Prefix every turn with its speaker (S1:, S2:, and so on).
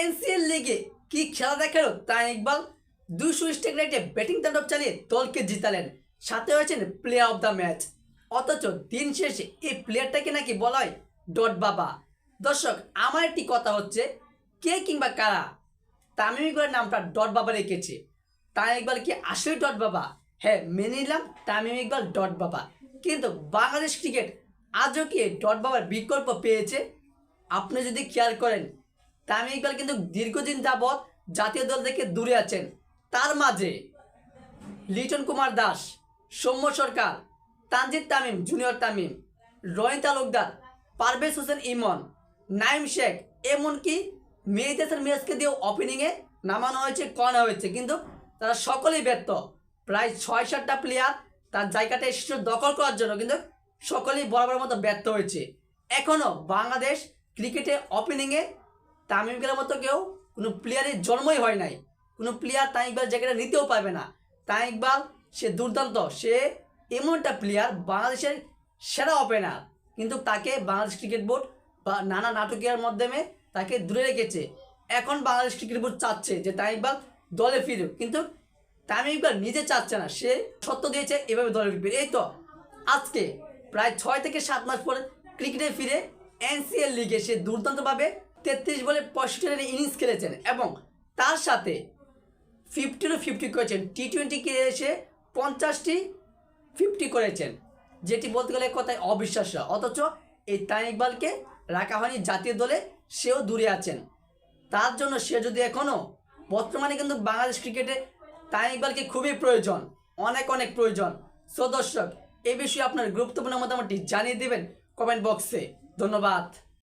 S1: NCL লিগে কি খেলা দেখালো তামিম ইকবাল 200 স্ট্রাইক রেটে ব্যাটিং তাণ্ডব চালিয়ে দলকে জিতালেন, সাথে হয়েছেন প্লেয়ার অফ দ্য ম্যাচ। অথচ দিন শেষে এই প্লেয়ারটাকে নাকি বলা হয় ডট বাবা। দর্শক, আমার একটি কথা হচ্ছে, কে কিংবা কারা তামিম ইকবালের নামটা ডট বাবা রেখেছে? তামিম ইকবাল কি আসলে ডট বাবা? হ্যাঁ, মেনে নিলাম তামিম ইকবাল ডট বাবা, কিন্তু বাংলাদেশ ক্রিকেট আজও কি ডট বাবার বিকল্প পেয়েছে? আপনি যদি খেয়াল করেন, তামিম ইকবাল কিন্তু দীর্ঘদিন যাবৎ জাতীয় দল থেকে দূরে আছেন। তার মাঝে লিটন কুমার দাস, সৌম্য সরকার, তানজিদ তামিম, জুনিয়র তামিম, রনি তালুকদার, পারভেজ হোসেন ইমন, নাইম শেখ, এমনকি মেহেদী হাসান মিরাজকে দিয়েও ওপেনিংয়ে নামানো হয়েছে, করানো হয়েছে, কিন্তু তারা সকলেই ব্যর্থ। প্রায় 6-7টা প্লেয়ার তার জায়গাটা এসেছিল দখল করার জন্য, কিন্তু সকলেই বরাবর মতো ব্যর্থ হয়েছে। এখনও বাংলাদেশ ক্রিকেটে ওপেনিংয়ে তামিম ইকবালের মতো কেউ কোনো প্লেয়ারের জন্মই হয় নাই। কোনো প্লেয়ার তামিম ইকবাল জায়গাটা নিতেও পারবে না। তামিম ইকবাল সে দুর্দান্ত, সে এমন একটা প্লেয়ার, বাংলাদেশের সেরা ওপেনার, কিন্তু তাকে বাংলাদেশ ক্রিকেট বোর্ড বা নানা নাটকীয়ার মাধ্যমে তাকে দূরে রেখেছে। এখন বাংলাদেশ ক্রিকেট বোর্ড চাচ্ছে যে তামিম ইকবাল দলে ফিরুক, কিন্তু তামিম ইকবাল নিজে চাচ্ছে না। সে সত্য দিয়েছে এভাবে দলে ফিরবে। এই তো আজকে প্রায় 6 থেকে 7 মাস পরে ক্রিকেটে ফিরে এনসিএল লিগে সে দুর্দান্তভাবে 33 বলে 65 রানের ইনিংস খেলেছেন এবং তার সাথে 50-50 করেছেন। টি-20 খেলে এসে 50টি 50 করেছেন, যেটি বলতে গেলে কথায় অবিশ্বাস্য। অথচ এই তামিম ইকবালকে রাখা হয়নি জাতীয় দলে, সেও দূরে আছেন। তার জন্য সে যদি এখনও বর্তমানে কিন্তু বাংলাদেশ ক্রিকেটে তামিম ইকবালকে খুবই প্রয়োজন, অনেক অনেক প্রয়োজন। সো দর্শক, এই বিষয়ে আপনার গুরুত্বপূর্ণ মতামতটি জানিয়ে দেবেন কমেন্ট বক্সে। ধন্যবাদ।